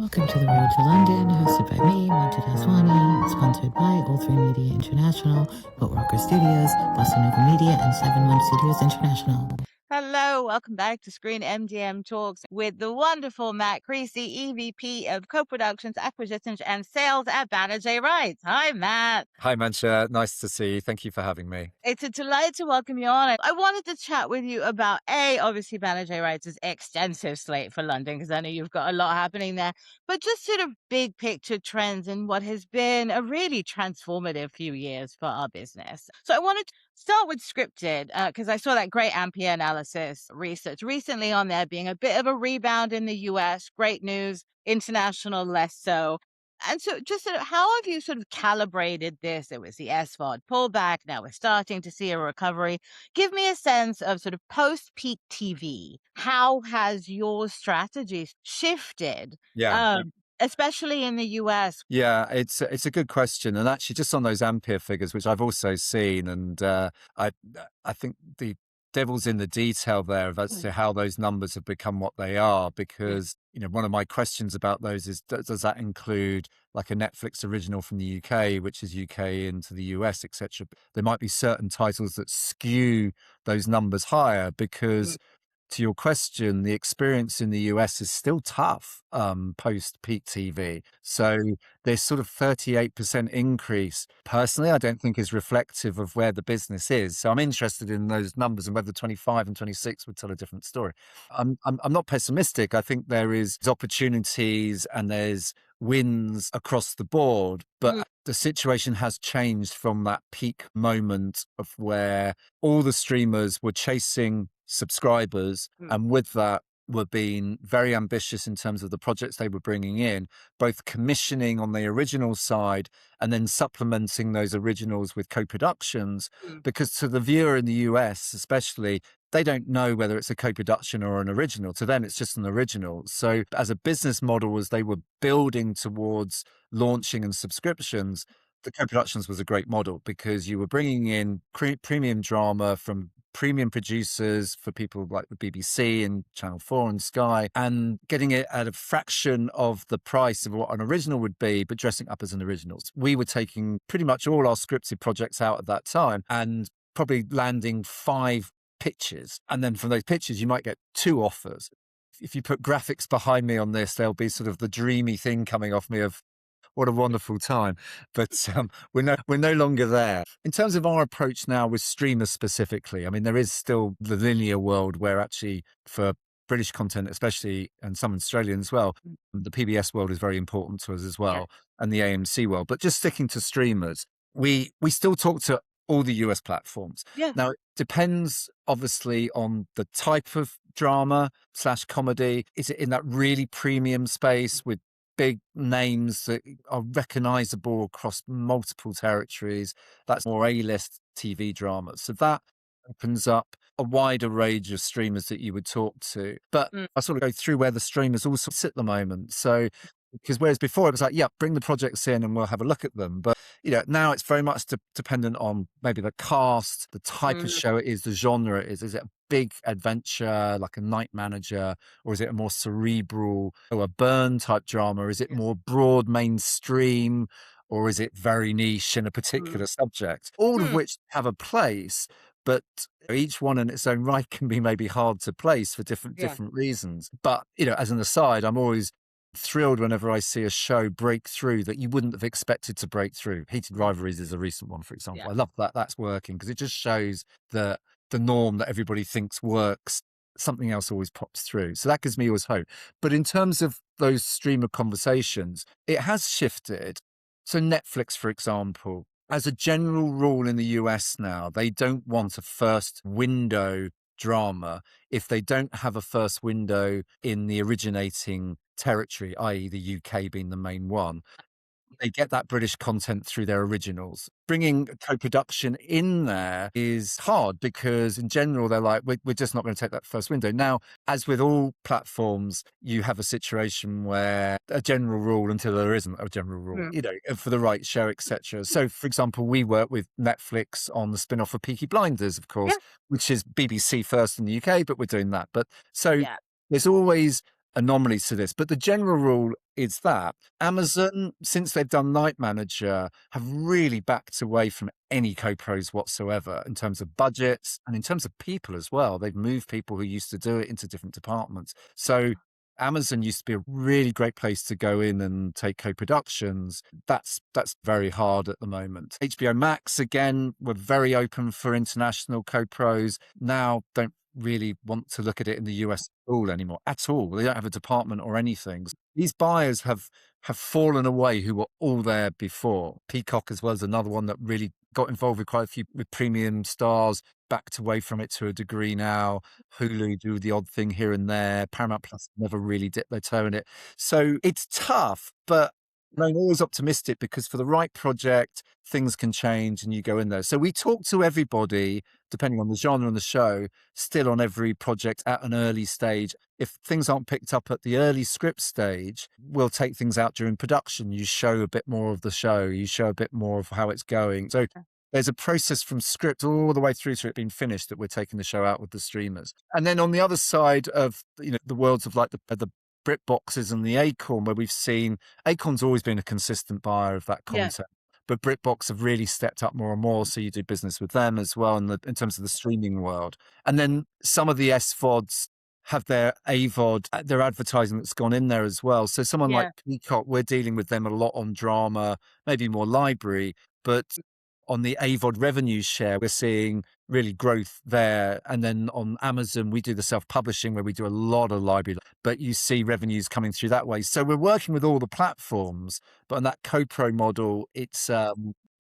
Welcome to The Road to London, hosted by me, Majid Aswani, and sponsored by All 3 Media International, Boatwalker Studios, Boston Nova Media, and 7 One Studios International. Hello, welcome back to Screen MDM Talks with the wonderful Matt Creasey, EVP of Co-Productions, Acquisitions and Sales at Banijay Rights. Hi, Matt. Hi, Mancha. Nice to see you. Thank you for having me. It's a delight to welcome you on. I wanted to chat with you about, obviously Banijay Rights' extensive slate for London, because I know you've got a lot happening there, but just sort of big picture trends in what has been a really transformative few years for our business. So I wanted to start with scripted, because I saw that great Ampere analysis research recently on there being a bit of a rebound in the US. Great news, international less so. And so just sort of how have you sort of calibrated this? It was the SVOD pullback. Now we're starting to see a recovery. Give me a sense of sort of post-peak TV. How has your strategy shifted? Yeah. Especially in the US. Yeah, it's a good question, and actually, just on those Ampere figures, which I've also seen, and I think the devil's in the detail there as to how those numbers have become what they are. Because one of my questions about those is, does that include like a Netflix original from the UK, which is UK into the US, etc. There might be certain titles that skew those numbers higher because. To your question, the experience in the US is still tough post peak TV. So this sort of 38% increase, personally, I don't think is reflective of where the business is. So I'm interested in those numbers and whether 25 and 26 would tell a different story. I'm not pessimistic. I think there is opportunities and there's wins across the board, but the situation has changed from that peak moment of where all the streamers were chasing subscribers, and with that were being very ambitious in terms of the projects they were bringing in, both commissioning on the original side and then supplementing those originals with co-productions, because to the viewer in the US especially, they don't know whether it's a co-production or an original. To them, it's just an original. So as a business model, as they were building towards launching and subscriptions, the co-productions was a great model because you were bringing in premium drama from premium producers for people like the BBC and Channel 4 and Sky, and getting it at a fraction of the price of what an original would be, but dressing up as an original. We were taking pretty much all our scripted projects out at that time and probably landing 5 pitches. And then from those pitches, you might get 2 offers. If you put graphics behind me on this, there'll be sort of the dreamy thing coming off me of what a wonderful time. But we're no longer there. In terms of our approach now with streamers specifically, I mean, there is still the linear world where actually for British content, especially, and some Australian as well, the PBS world is very important to us as well, and the AMC world. But just sticking to streamers, we still talk to all the US platforms. Yeah. Now, it depends obviously on the type of drama / comedy. Is it in that really premium space with big names that are recognizable across multiple territories? That's more A-list TV drama. So that opens up a wider range of streamers that you would talk to. But I sort of go through where the streamers also sit at the moment. So because whereas before it was like, yeah, bring the projects in and we'll have a look at them. But now it's very much dependent on maybe the cast, the type of show it is, the genre it is. Is it a big adventure like a Night Manager, or is it a more cerebral or a Burn type drama? Is it more broad mainstream, or is it very niche in a particular subject? All of which have a place, but each one in its own right can be maybe hard to place for different reasons. But as an aside, I'm always thrilled whenever I see a show break through that you wouldn't have expected to break through. Heated Rivalries is a recent one, for example. I love that that's working because it just shows that the norm that everybody thinks works, something else always pops through. So that gives me always hope. But in terms of those streamer conversations, it has shifted. So Netflix, for example, as a general rule in the US now, they don't want a first window drama if they don't have a first window in the originating territory, i.e. the UK being the main one. They get that British content through their originals. Bringing a co-production in there is hard because in general, they're like, we're just not going to take that first window. Now, as with all platforms, you have a situation where a general rule until there isn't a general rule, for the right show, etc. So, for example, we work with Netflix on the spin-off of Peaky Blinders, of course, which is BBC first in the UK, but we're doing that. But so there's always anomalies to this, but the general rule is that Amazon, since they've done Night Manager, have really backed away from any co-pros whatsoever in terms of budgets and in terms of people as well. They've moved people who used to do it into different departments. So Amazon used to be a really great place to go in and take co-productions. That's very hard at the moment. HBO Max, again, were very open for international co-pros. Now don't really want to look at it in the US at all anymore. At all. They don't have a department or anything. These buyers have fallen away who were all there before. Peacock as well is another one that really got involved with quite a few with premium stars, backed away from it to a degree now. Hulu do the odd thing here and there. Paramount Plus never really dipped their toe in it. So it's tough, but I'm always optimistic because for the right project, things can change and you go in there. So we talk to everybody, depending on the genre and the show, still on every project at an early stage. If things aren't picked up at the early script stage, we'll take things out during production. You show a bit more of the show, you show a bit more of how it's going. So there's a process from script all the way through to it being finished that we're taking the show out with the streamers. And then on the other side of, the worlds of like the BritBoxes and the Acorn, where we've seen Acorn's always been a consistent buyer of that content. But BritBox have really stepped up more and more, so you do business with them as well in terms of the streaming world. And then some of the SVODs have their AVOD, their advertising that's gone in there as well. So someone like Peacock, we're dealing with them a lot on drama, maybe more library, but on the AVOD revenue share, we're seeing really growth there. And then on Amazon, we do the self-publishing where we do a lot of library, but you see revenues coming through that way. So we're working with all the platforms, but on that co-pro model, it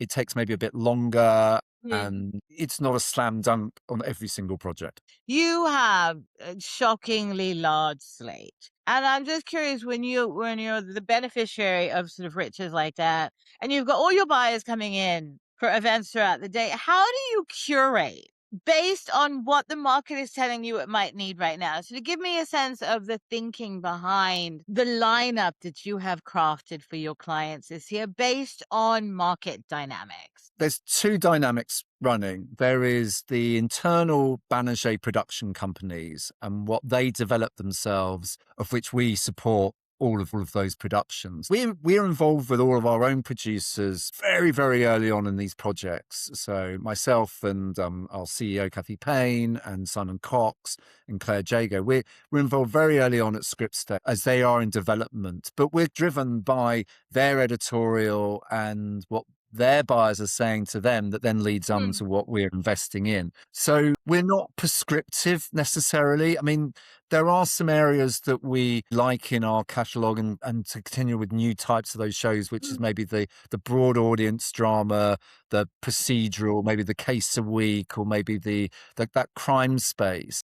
takes maybe a bit longer and it's not a slam dunk on every single project. You have a shockingly large slate. And I'm just curious, when you're the beneficiary of sort of riches like that, and you've got all your buyers coming in for events throughout the day, how do you curate based on what the market is telling you it might need right now? So to give me a sense of the thinking behind the lineup that you have crafted for your clients this year based on market dynamics. There's two dynamics running. There is the internal Banijay production companies and what they develop themselves, of which we support all of those productions. We're involved with all of our own producers very, very early on in these projects. So myself and our CEO, Kathy Payne, and Simon Cox and Claire Jago, we're involved very early on at script stage as they are in development. But we're driven by their editorial and what their buyers are saying to them that then leads on to what we're investing in. So we're not prescriptive necessarily. I mean, there are some areas that we like in our catalogue and to continue with new types of those shows, which is maybe the broad audience drama, the procedural, maybe the case a week, or maybe that crime space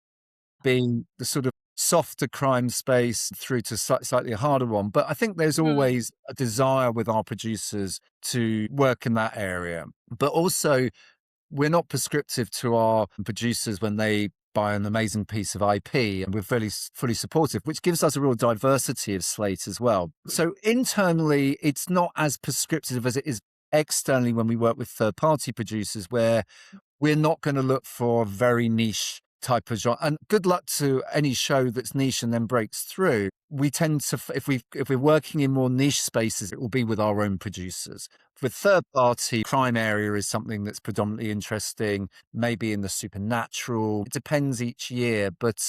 being the sort of softer crime space through to slightly a harder one. But I think there's always a desire with our producers to work in that area. But also, we're not prescriptive to our producers when they buy an amazing piece of IP, and we're fully supportive, which gives us a real diversity of slate as well. So internally, it's not as prescriptive as it is externally when we work with third-party producers, where we're not going to look for very niche type of genre. And good luck to any show that's niche and then breaks through. We tend to, if we're working in more niche spaces, it will be with our own producers. With third party, crime area is something that's predominantly interesting, maybe in the supernatural. It depends each year, but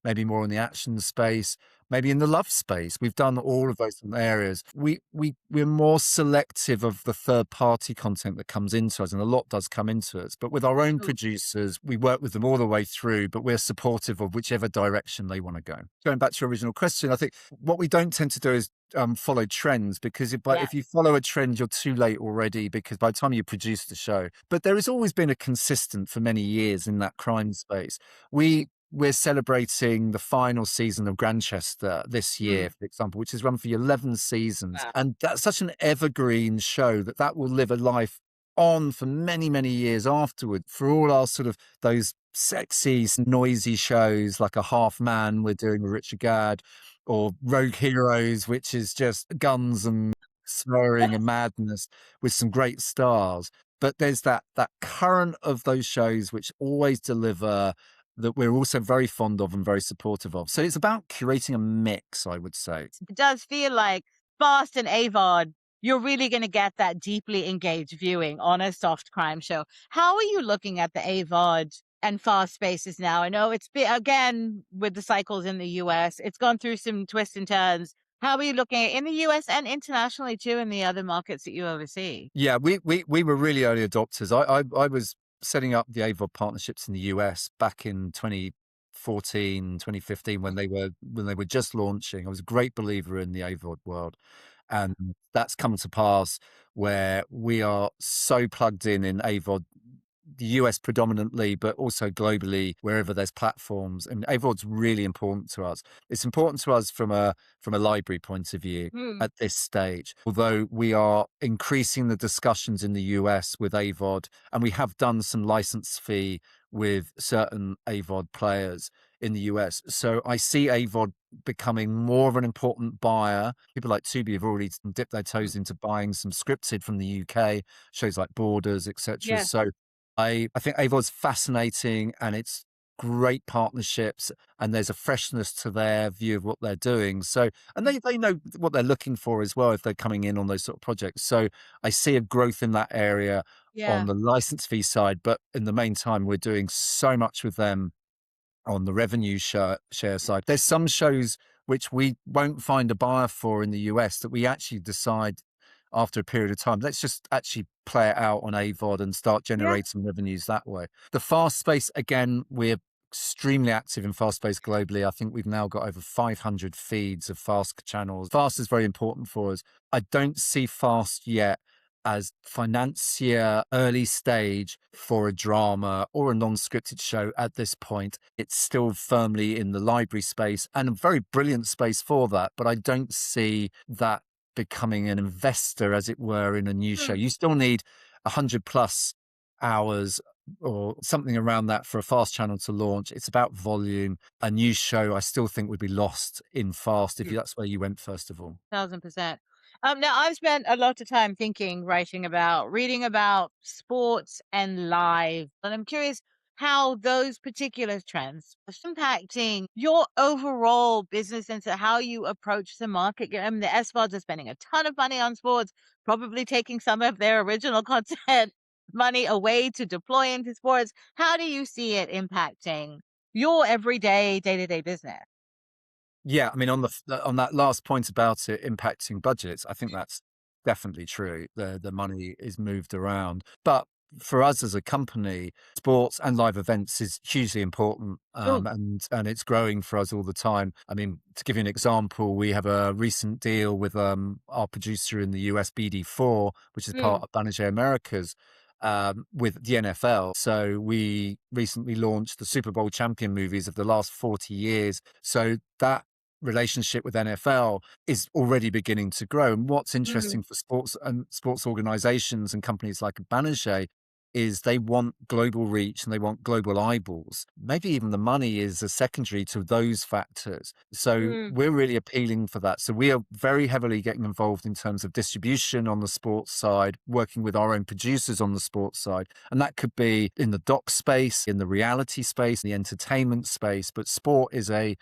maybe more in the action space, maybe in the love space. We've done all of those areas. We're more selective of the third party content that comes into us, and a lot does come into us. But with our own producers, we work with them all the way through, but we're supportive of whichever direction they want to go. Going back to your original question, I think what we don't tend to do is follow trends, because if you follow a trend, you're too late already, because by the time you produce the show. But there has always been a consistent for many years in that crime space. We're celebrating the final season of Grantchester this year, for example, which is run for 11 seasons. Wow. And that's such an evergreen show that will live a life on for many, many years afterward. For all our sort of those sexy, noisy shows like A Half Man we're doing with Richard Gadd, or Rogue Heroes, which is just guns and swearing and madness with some great stars. But there's that current of those shows which always deliver that we're also very fond of and very supportive of. So it's about curating a mix, I would say. It does feel like Fast and AVOD, you're really going to get that deeply engaged viewing on a soft crime show. How are you looking at the AVOD and Fast spaces now? I know it's been, again, with the cycles in the US, it's gone through some twists and turns. How are you looking at in the US and internationally too, in the other markets that you oversee? Yeah, we were really early adopters. I was setting up the AVOD partnerships in the US back in 2014, 2015 when they were just launching. I was a great believer in the AVOD world. And that's come to pass where we are so plugged in AVOD, the US predominantly, but also globally, wherever there's platforms. And AVOD's really important to us. It's important to us from a library point of view Mm. at this stage. Although we are increasing the discussions in the US with AVOD, and we have done some license fee with certain AVOD players in the US. So I see AVOD becoming more of an important buyer. People like Tubi have already dipped their toes into buying some scripted from the UK, shows like Borders, etc. Yeah. So I think AVOD's fascinating and it's great partnerships and there's a freshness to their view of what they're doing. So, and they know what they're looking for as well if they're coming in on those sort of projects. So I see a growth in that area on Yeah. the license fee side, but in the meantime, we're doing so much with them on the revenue share side. There's some shows which we won't find a buyer for in the US that we actually decide after a period of time, let's just actually play it out on AVOD and start Yeah. generating revenues that way. The fast space, again, we're extremely active in fast space globally. I think we've now got over 500 feeds of fast channels. Fast is very important for us. I don't see fast yet as financier early stage for a drama or a non-scripted show at this point. It's still firmly in the library space and a very brilliant space for that, but I don't see that becoming an investor, as it were, in a new show. Mm. You still need 100 plus hours or something around that for a fast channel to launch. It's about volume. A new show, I still think, would be lost in fast if that's where you went first of all. 1000%. Now I've spent a lot of time thinking, writing about, reading about sports and live, and I'm curious how those particular trends are impacting your overall business and so how you approach the market. I mean, the SVODs are spending a ton of money on sports, probably taking some of their original content money away to deploy into sports. How do you see it impacting your everyday, day-to-day business? Yeah, I mean, on that last point about it impacting budgets, I think that's definitely true. The money is moved around, but for us as a company, sports and live events is hugely important, Oh. and it's growing for us all the time. I mean, to give you an example, we have a recent deal with our producer in the US, BD4, which is part Mm. of Banijay Americas. With the NFL. So we recently launched the Super Bowl champion movies of the last 40 years. So that relationship with NFL is already beginning to grow. And what's Mm. interesting for sports and sports organizations and companies like Banijay is they want global reach and they want global eyeballs. Maybe even the money is a secondary to those factors. So Mm. we're really appealing for that. So we are very heavily getting involved in terms of distribution on the sports side, working with our own producers on the sports side. And that could be in the doc space, in the reality space, the entertainment space. But sport is a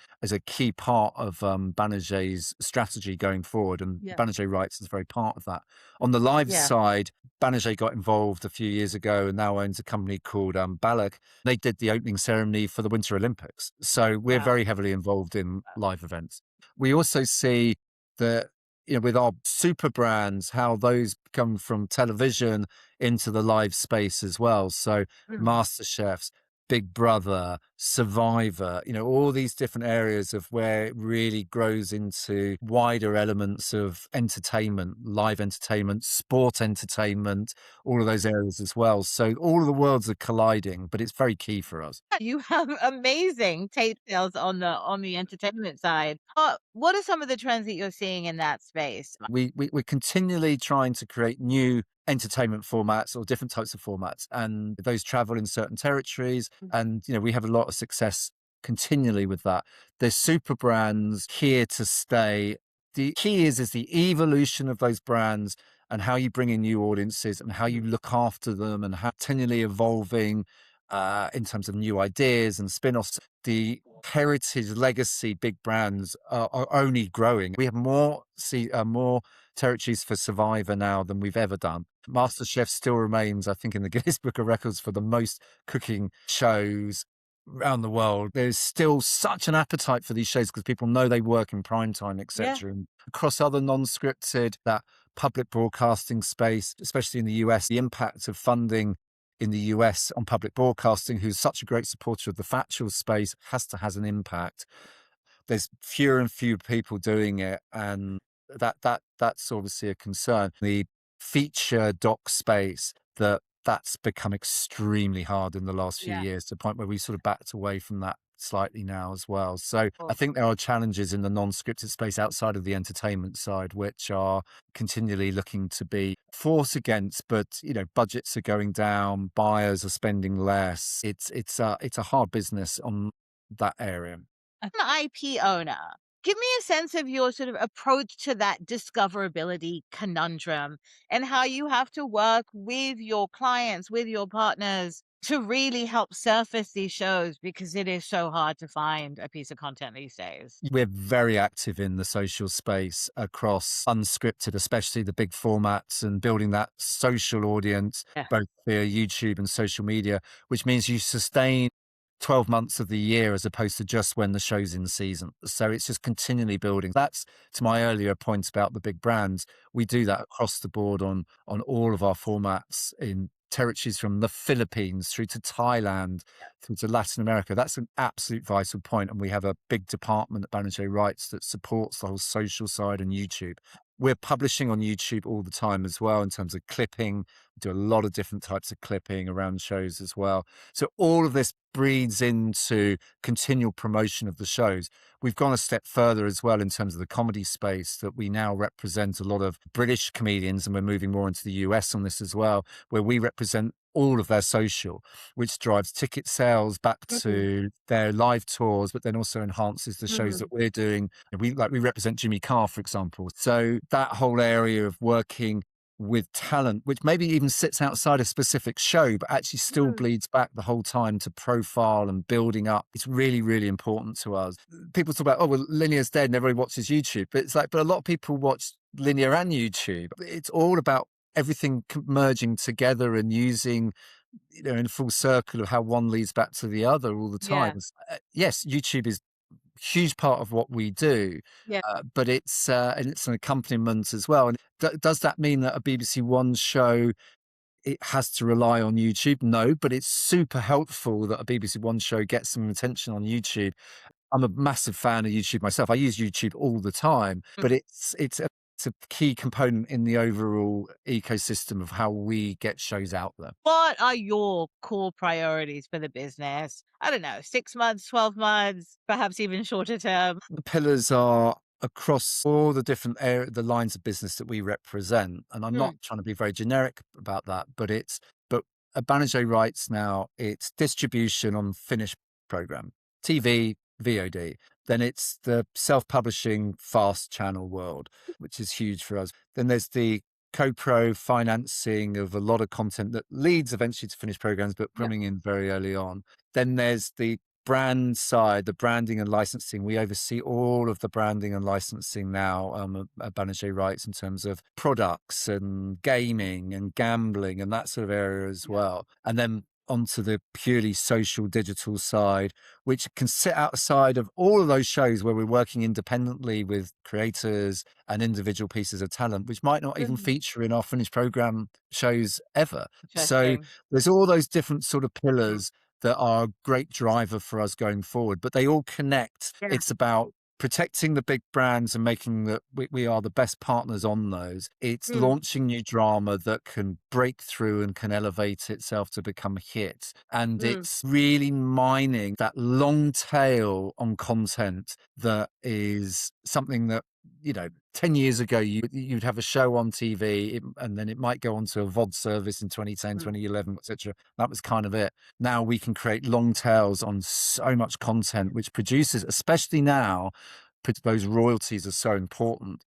key part of Banijay's strategy going forward. And Yeah. Banijay Rights is very part of that. On the live Yeah. side, Banijay got involved a few years ago and now owns a company called Balak. They did the opening ceremony for the Winter Olympics. So we're Wow. very heavily involved in live events. We also see that, with our super brands, how those come from television into the live space as well. So Mm. MasterChefs, Big Brother, Survivor, all these different areas of where it really grows into wider elements of entertainment, live entertainment, sport entertainment, all of those areas as well. So all of the worlds are colliding, but it's very key for us. You have amazing tape sales on the entertainment side. What are some of the trends that you're seeing in that space? We're continually trying to create new entertainment formats or different types of formats, and those travel in certain territories. And we have a lot of success continually with that. There's super brands here to stay. The key is the evolution of those brands and how you bring in new audiences and how you look after them and how continually evolving in terms of new ideas and spin-offs. The heritage legacy big brands are only growing. We have more territories for Survivor now than we've ever done. MasterChef still remains, I think, in the Guinness Book of Records for the most cooking shows around the world. There's still such an appetite for these shows because people know they work in prime time, Yeah. etc. And across other non-scripted, that public broadcasting space, especially in the US, the impact of funding in the US on public broadcasting, who's such a great supporter of the factual space, has an impact. There's fewer and fewer people doing it, and that's obviously a concern. The feature doc space, that's become extremely hard in the last few Yeah. years, to the point where we sort of backed away from that slightly now as well. So I Cool. think there are challenges in the non-scripted space outside of the entertainment side, which are continually looking to be fought against. But budgets are going down, buyers are spending less. It's a hard business on that area. As an IP owner, give me a sense of your sort of approach to that discoverability conundrum and how you have to work with your clients, with your partners to really help surface these shows, because it is so hard to find a piece of content these days. We're very active in the social space across unscripted, especially the big formats, and building that social audience, Yeah. both via YouTube and social media, which means you sustain 12 months of the year as opposed to just when the show's in season. So it's just continually building. That's to my earlier point about the big brands. We do that across the board on all of our formats in territories from the Philippines through to Thailand, through to Latin America. That's an absolute vital point. And we have a big department at Banijay Rights that supports the whole social side and YouTube. We're publishing on YouTube all the time as well in terms of clipping. We do a lot of different types of clipping around shows as well. So all of this breeds into continual promotion of the shows. We've gone a step further as well in terms of the comedy space, that we now represent a lot of British comedians, and we're moving more into the US on this as well, where we represent all of their social, which drives ticket sales back to their live tours, but then also enhances the shows that we're doing. We represent Jimmy Carr, for example. So that whole area of working with talent, which maybe even sits outside a specific show, but actually still bleeds back the whole time to profile and building up. It's really, really important to us. People talk about, oh, well, linear's dead and everybody watches YouTube. But it's like, but a lot of people watch linear and YouTube. It's all about everything merging together and using, in full circle of how one leads back to the other all the time. Yeah. Yes, YouTube is huge part of what we do, Yeah. but it's an accompaniment as well. And does that mean that a BBC One show, it has to rely on YouTube? No, but it's super helpful that a BBC One show gets some attention on YouTube. I'm a massive fan of YouTube myself. I use YouTube all the time, but it's a key component in the overall ecosystem of how we get shows out there. What are your core priorities for the business? I don't know, 6 months, 12 months, perhaps even shorter term. The pillars are across all the different the lines of business that we represent. And I'm not trying to be very generic about that, but at Banijay Rights now, it's distribution on finished program, TV, VOD. Then it's the self-publishing fast channel world, which is huge for us. Then there's the co-pro financing of a lot of content that leads eventually to finished programs, but coming in very early on. Then there's the brand side, the branding and licensing. We oversee all of the branding and licensing now at Banijay Rights in terms of products and gaming and gambling and that sort of area as well. And then onto the purely social digital side, which can sit outside of all of those shows where we're working independently with creators and individual pieces of talent, which might not even feature in our finished program shows ever. So there's all those different sort of pillars that are a great driver for us going forward, but they all connect. Yeah. It's about protecting the big brands and making that we are the best partners on those. It's launching new drama that can break through and can elevate itself to become hits. And it's really mining that long tail on content that is something that, 10 years ago, you'd have a show on TV and then it might go on to a VOD service in 2010, 2011, etc. That was kind of it. Now we can create long tails on so much content, which produces, especially now, those royalties are so important.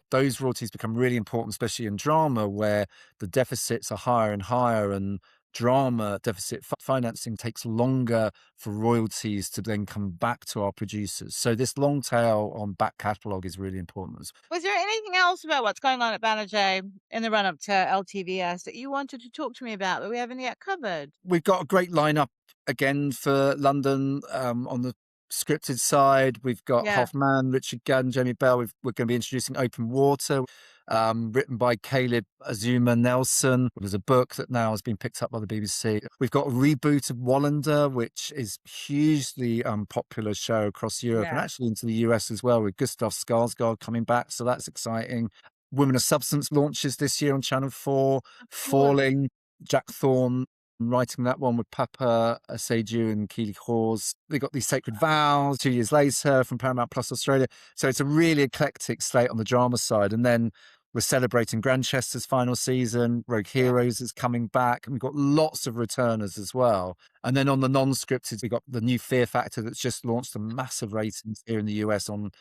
Those royalties become really important, especially in drama, where the deficits are higher and higher and drama deficit financing takes longer for royalties to then come back to our producers. So this long tail on back catalogue is really important. Was there anything else about what's going on at Banijay in the run-up to LTVS that you wanted to talk to me about that we haven't yet covered? We've got a great lineup again for London on the scripted side. We've got Yeah. Hoffman, Richard Gann, Jamie Bell. We're going to be introducing Open Water, written by Caleb Azuma Nelson. There's a book that now has been picked up by the BBC. We've got a reboot of Wallander, which is hugely popular show across Europe and actually into the US as well, with Gustav Skarsgård coming back. So that's exciting. Women of Substance launches this year on Channel 4. Falling, Jack Thorne writing that one with Papa Seju and Keely Hawes. They got these Sacred Vows 2 years later from Paramount Plus Australia. So it's a really eclectic slate on the drama side. And then we're celebrating Grantchester's final season. Rogue Heroes is coming back. And we've got lots of returners as well. And then on the non-scripted, we've got the new Fear Factor that's just launched a massive ratings here in the US on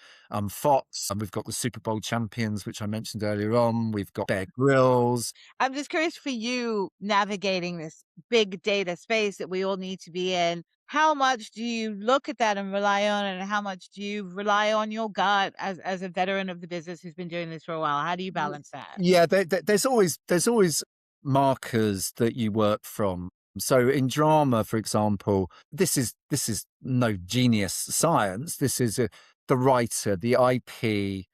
Fox. And we've got the Super Bowl champions, which I mentioned earlier on. We've got Bear Grylls. I'm just curious for you navigating this big data space that we all need to be in. How much do you look at that and rely on it, and how much do you rely on your gut as a veteran of the business who's been doing this for a while? How do you balance that? Yeah, there's always markers that you work from. So in drama, for example, this is no genius science. This is the writer, the IP,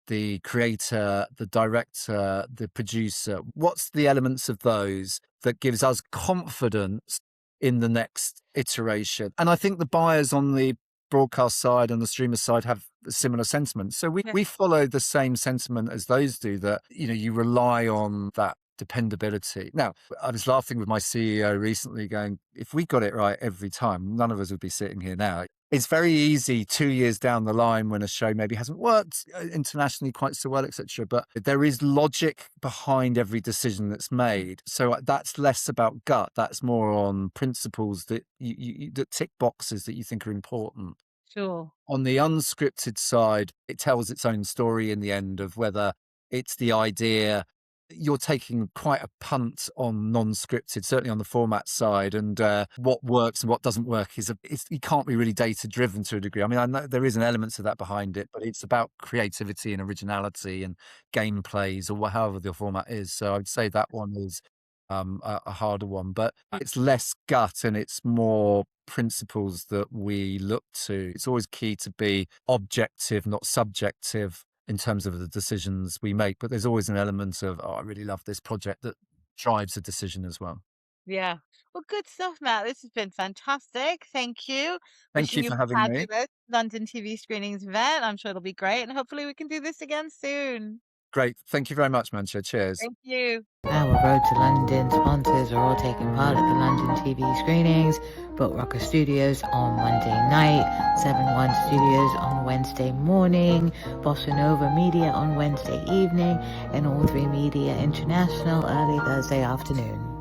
the creator, the director, the producer. What's the elements of those that gives us confidence in the next iteration? And I think the buyers on the broadcast side and the streamer side have a similar sentiment. So we follow the same sentiment as those do, that, you know, you rely on that dependability. Now, I was laughing with my CEO recently going, if we got it right every time, none of us would be sitting here now. It's very easy 2 years down the line when a show maybe hasn't worked internationally quite so well, etc. But there is logic behind every decision that's made. So that's less about gut. That's more on principles that that tick boxes that you think are important. Sure. On the unscripted side, it tells its own story in the end of whether it's the idea. You're taking quite a punt on non-scripted, certainly on the format side, and what works and what doesn't work is you can't be really data-driven to a degree. I mean, I know there is an element of that behind it, but it's about creativity and originality and gameplays or however the format is. So I'd say that one is a harder one, but it's less gut and it's more principles that we look to. It's always key to be objective, not subjective, in terms of the decisions we make, but there's always an element of, I really love this project, that drives a decision as well. Yeah. Well, good stuff, Matt. This has been fantastic. Thank you. Thank you Wishing for having me. fabulous London TV screenings event. I'm sure it'll be great, and hopefully we can do this again soon. Great. Thank you very much, Mancha. Cheers. Thank you. Our Road to London sponsors are all taking part at the London TV screenings. Boat Rocker Studios on Monday night, 7-1 Studios on Wednesday morning, Bossa Nova Media on Wednesday evening, and All 3 Media International early Thursday afternoon.